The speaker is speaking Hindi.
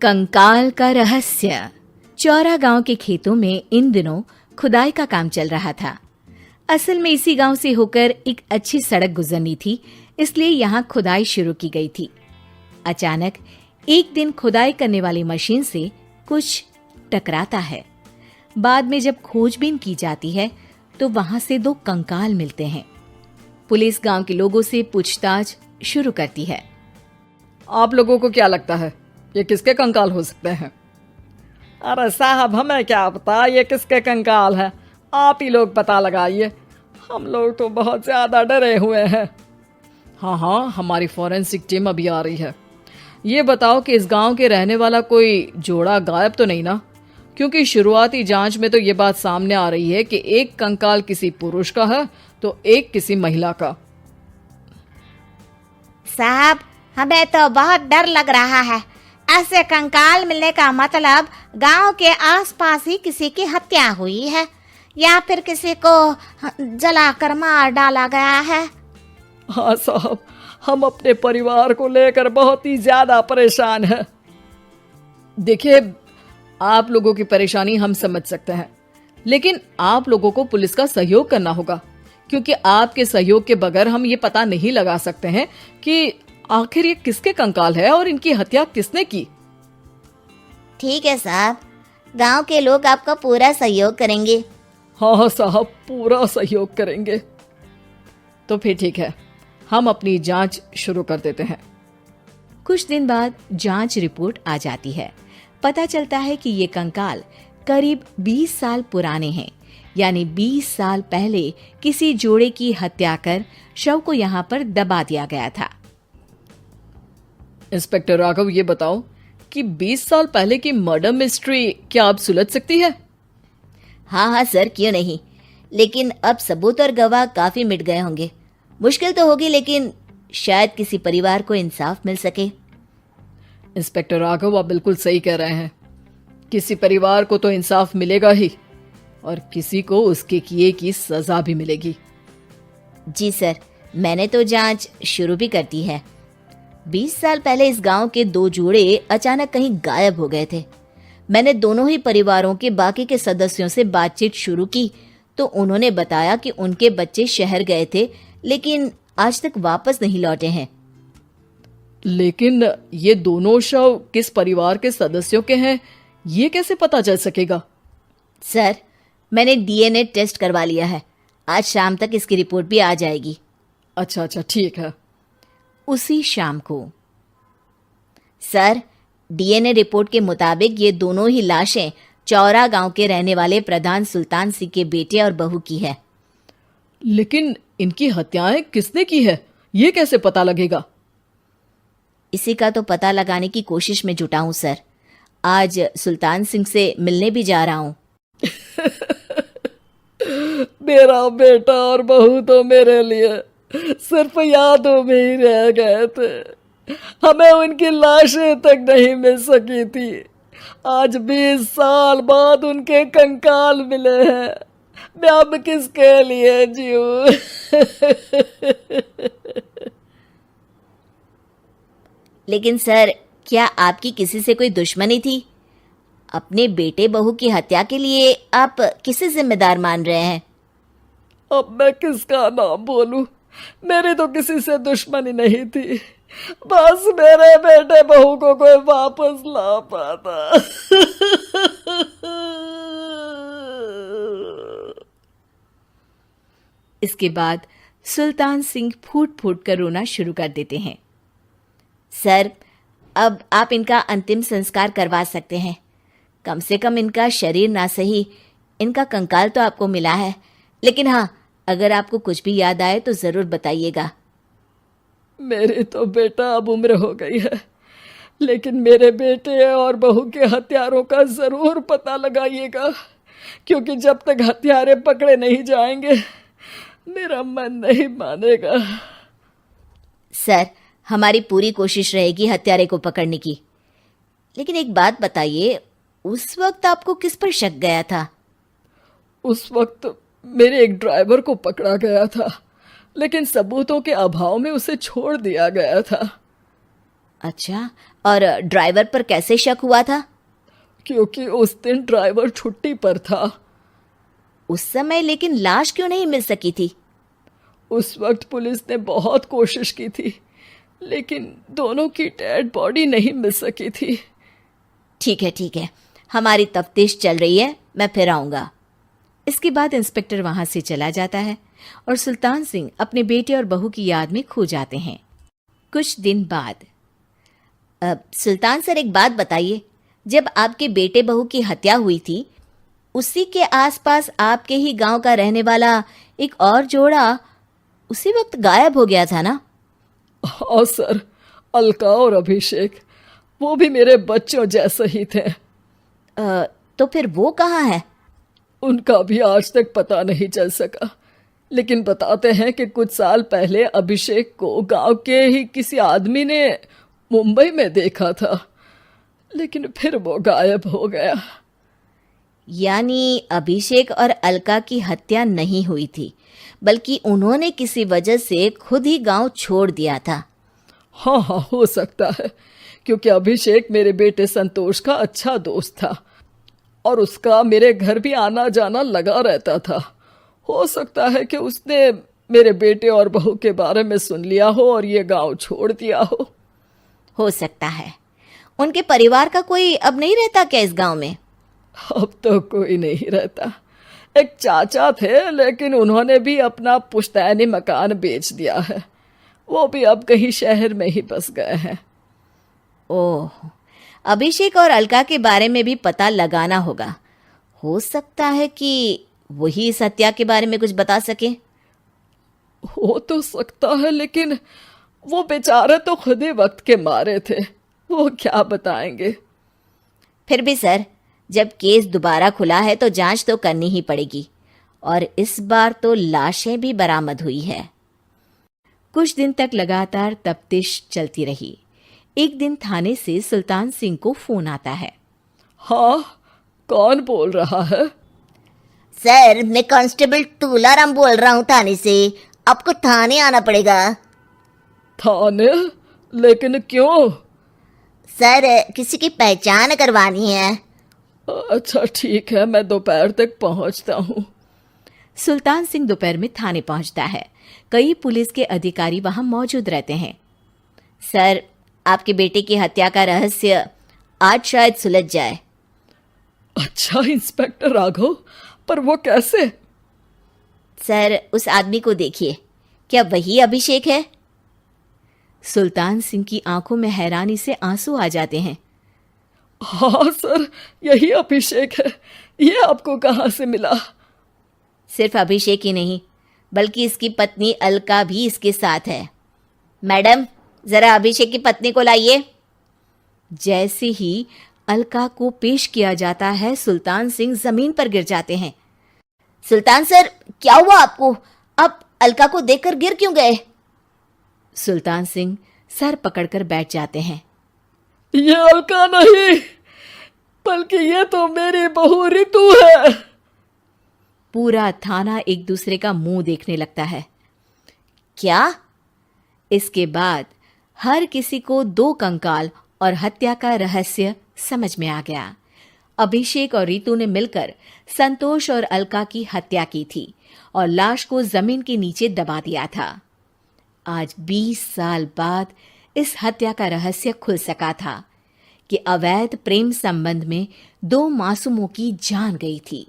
कंकाल का रहस्य। चौरा गांव के खेतों में इन दिनों खुदाई का काम चल रहा था। असल में इसी गांव से होकर एक अच्छी सड़क गुजरनी थी, इसलिए यहाँ खुदाई शुरू की गई थी। अचानक एक दिन खुदाई करने वाली मशीन से कुछ टकराता है। बाद में जब खोजबीन की जाती है तो वहां से 2 कंकाल मिलते हैं। पुलिस गांव के लोगों से पूछताछ शुरू करती है। आप लोगों को क्या लगता है ये किसके कंकाल हो सकते हैं? अरे साहब, हमें क्या पता ये किसके कंकाल है, आप ही लोग पता लगाइए। हम लोग तो बहुत ज्यादा डरे हुए हैं। हाँ, हमारी फॉरेंसिक टीम अभी आ रही है। ये बताओ कि इस गांव के रहने वाला कोई जोड़ा गायब तो नहीं ना? क्योंकि शुरुआती जांच में तो ये बात सामने आ रही है कि एक कंकाल किसी पुरुष का है तो एक किसी महिला का। साहब, हमें तो बहुत डर लग रहा है। ऐसे कंकाल मिलने का मतलब गांव के आसपास ही किसी की हत्या हुई है या फिर किसी को जलाकर मार डाला गया है। हाँ साहब, हम अपने परिवार को लेकर बहुत ही ज्यादा परेशान हैं। देखिए, आप लोगों की परेशानी हम समझ सकते हैं, लेकिन आप लोगों को पुलिस का सहयोग करना होगा, क्योंकि आपके सहयोग के बगैर हम ये पता नहीं लगा सकते हैं कि आखिर ये किसके कंकाल है और इनकी हत्या किसने की। ठीक है साहब, गांव के लोग आपका पूरा सहयोग करेंगे। हाँ साहब, पूरा सहयोग करेंगे। तो फिर ठीक है, हम अपनी जांच शुरू कर देते हैं। कुछ दिन बाद जांच रिपोर्ट आ जाती है। पता चलता है कि ये कंकाल करीब 20 साल पुराने हैं, यानी 20 साल पहले किसी जोड़े की हत्या कर शव को यहाँ पर दबा दिया गया था। इंस्पेक्टर राघव, ये बताओ कि 20 साल पहले की मर्डर मिस्ट्री क्या आप सुलझ सकती है? हाँ सर, क्यों नहीं, लेकिन अब सबूत और गवाह काफी मिट गए होंगे। मुश्किल तो होगी, लेकिन शायद किसी परिवार को इंसाफ मिल सके। इंस्पेक्टर राघव, आप बिल्कुल सही कह रहे हैं। किसी परिवार को तो इंसाफ मिलेगा ही और किसी को उसके किए की सजा भी मिलेगी। जी सर, मैंने तो जांच शुरू भी कर दी है। 20 साल पहले इस गांव के 2 जोड़े अचानक कहीं गायब हो गए थे। मैंने दोनों ही परिवारों के बाकी के सदस्यों से बातचीत शुरू की तो उन्होंने बताया कि उनके बच्चे शहर गए थे, लेकिन आज तक वापस नहीं लौटे हैं। लेकिन ये दोनों शव किस परिवार के सदस्यों के हैं, ये कैसे पता चल सकेगा? सर, मैंने डीएनए टेस्ट करवा लिया है। आज शाम तक इसकी रिपोर्ट भी आ जाएगी। अच्छा, ठीक है। उसी शाम को सर, डीएनए रिपोर्ट के मुताबिक ये दोनों ही लाशें चौरा गांव के रहने वाले प्रधान सुल्तान सिंह के बेटे और बहू की है। लेकिन इनकी हत्याएं किसने की है, ये कैसे पता लगेगा? इसी का तो पता लगाने की कोशिश में जुटा हूं सर। आज सुल्तान सिंह से मिलने भी जा रहा हूं। मेरा बेटा और बहू तो मेरे लिए सिर्फ यादों में ही रह गए थे। हमें उनकी लाशें तक नहीं मिल सकी थी। आज 20 साल बाद उनके कंकाल मिले हैं। मैं अब किसके लिए जीऊं? लेकिन सर, क्या आपकी किसी से कोई दुश्मनी थी? अपने बेटे बहू की हत्या के लिए आप किसे जिम्मेदार मान रहे हैं? अब मैं किसका नाम बोलूं? मेरी तो किसी से दुश्मनी नहीं थी, बस मेरे बेटे बहू को कोई वापस ला पाता। इसके बाद सुल्तान सिंह फूट फूट कर रोना शुरू कर देते हैं। सर, अब आप इनका अंतिम संस्कार करवा सकते हैं। कम से कम इनका शरीर ना सही, इनका कंकाल तो आपको मिला है। लेकिन हाँ, अगर आपको कुछ भी याद आए तो जरूर बताइएगा। मेरी तो बेटा अब उम्र हो गई है, लेकिन मेरे बेटे और बहू के हत्यारों का जरूर पता लगाइएगा, क्योंकि जब तक हत्यारे पकड़े नहीं जाएंगे मेरा मन नहीं मानेगा। सर, हमारी पूरी कोशिश रहेगी हत्यारे को पकड़ने की। लेकिन एक बात बताइए, उस वक्त आपको किस पर शक गया था? उस वक्त मेरे एक ड्राइवर को पकड़ा गया था, लेकिन सबूतों के अभाव में उसे छोड़ दिया गया था। अच्छा, और ड्राइवर पर कैसे शक हुआ था? क्योंकि उस दिन ड्राइवर छुट्टी पर था। उस समय लेकिन लाश क्यों नहीं मिल सकी थी? उस वक्त पुलिस ने बहुत कोशिश की थी, लेकिन दोनों की डेड बॉडी नहीं मिल सकी थी। ठीक है, हमारी तफ्तीश चल रही है, मैं फिर आऊंगा। इसके बाद इंस्पेक्टर वहां से चला जाता है और सुल्तान सिंह अपने बेटे और बहू की याद में खो जाते हैं। कुछ दिन बाद सुल्तान सर, एक बात बताइए, जब आपके बेटे बहू की हत्या हुई थी, उसी के आसपास आपके ही गांव का रहने वाला एक और जोड़ा उसी वक्त गायब हो गया था ना? हाँ सर, अलका और अभिषेक, वो भी मेरे बच्चों जैसे ही थे। तो फिर वो कहाँ है? उनका भी आज तक पता नहीं चल सका, लेकिन बताते हैं कि कुछ साल पहले अभिषेक को गांव के ही किसी आदमी ने मुंबई में देखा था, लेकिन फिर वो गायब हो गया। यानी अभिषेक और अलका की हत्या नहीं हुई थी, बल्कि उन्होंने किसी वजह से खुद ही गांव छोड़ दिया था। हाँ, हो सकता है, क्योंकि अभिषेक मेरे बेटे संतोष का अच्छा दोस्त था और उसका मेरे घर भी आना जाना लगा रहता था। हो सकता है कि उसने मेरे बेटे और बहू के बारे में सुन लिया हो और ये गांव छोड़ दिया हो सकता है। उनके परिवार का कोई अब नहीं रहता क्या इस गांव में? अब तो कोई नहीं रहता। एक चाचा थे, लेकिन उन्होंने भी अपना पुश्तैनी मकान बेच दिया है। वो भी अब कहीं शहर में ही बस गए हैं। ओह, अभिषेक और अलका के बारे में भी पता लगाना होगा। हो सकता है कि वही इस हत्या के बारे में कुछ बता सके। हो तो सकता है, लेकिन वो बेचारे तो खुद ही वक्त के मारे थे, वो क्या बताएंगे। फिर भी सर, जब केस दोबारा खुला है तो जांच तो करनी ही पड़ेगी, और इस बार तो लाशें भी बरामद हुई है। कुछ दिन तक लगातार तफ्तीश चलती रही। एक दिन थाने से सुल्तान सिंह को फोन आता है। हाँ, कौन बोल रहा है? सर, मैं कांस्टेबल तुलाराम बोल रहा हूँ थाने से। आपको थाने आना पड़ेगा। थाने? लेकिन क्यों? सर, किसी की पहचान करवानी है। अच्छा ठीक है, मैं दोपहर तक पहुंचता हूँ। सुल्तान सिंह दोपहर में थाने पहुंचता है। कई पुलिस के अधिकारी वहां मौजूद रहते हैं। सर, आपके बेटे की हत्या का रहस्य आज शायद सुलझ जाए। अच्छा इंस्पेक्टर राघव, पर वो कैसे? सर, उस आदमी को देखिए, क्या वही अभिषेक है? सुल्तान सिंह की आंखों में हैरानी से आंसू आ जाते हैं। हाँ सर, यही अभिषेक है। ये आपको कहाँ से मिला? सिर्फ अभिषेक ही नहीं, बल्कि इसकी पत्नी अलका भी इसके साथ है। मैडम, जरा अभिषेक की पत्नी को लाइए। जैसे ही अलका को पेश किया जाता है, सुल्तान सिंह जमीन पर गिर जाते हैं। सुल्तान सर, क्या हुआ आपको? आप अलका को देखकर गिर क्यों गए? सुल्तान सिंह सर पकड़कर बैठ जाते हैं। ये अलका नहीं, बल्कि ये तो मेरी बहू रितु है। पूरा थाना एक दूसरे का मुंह देखने लगता है। क्या? इसके बाद हर किसी को दो कंकाल और हत्या का रहस्य समझ में आ गया। अभिषेक और रितु ने मिलकर संतोष और अलका की हत्या की थी और लाश को जमीन के नीचे दबा दिया था। आज 20 साल बाद इस हत्या का रहस्य खुल सका था कि अवैध प्रेम संबंध में 2 मासूमों की जान गई थी।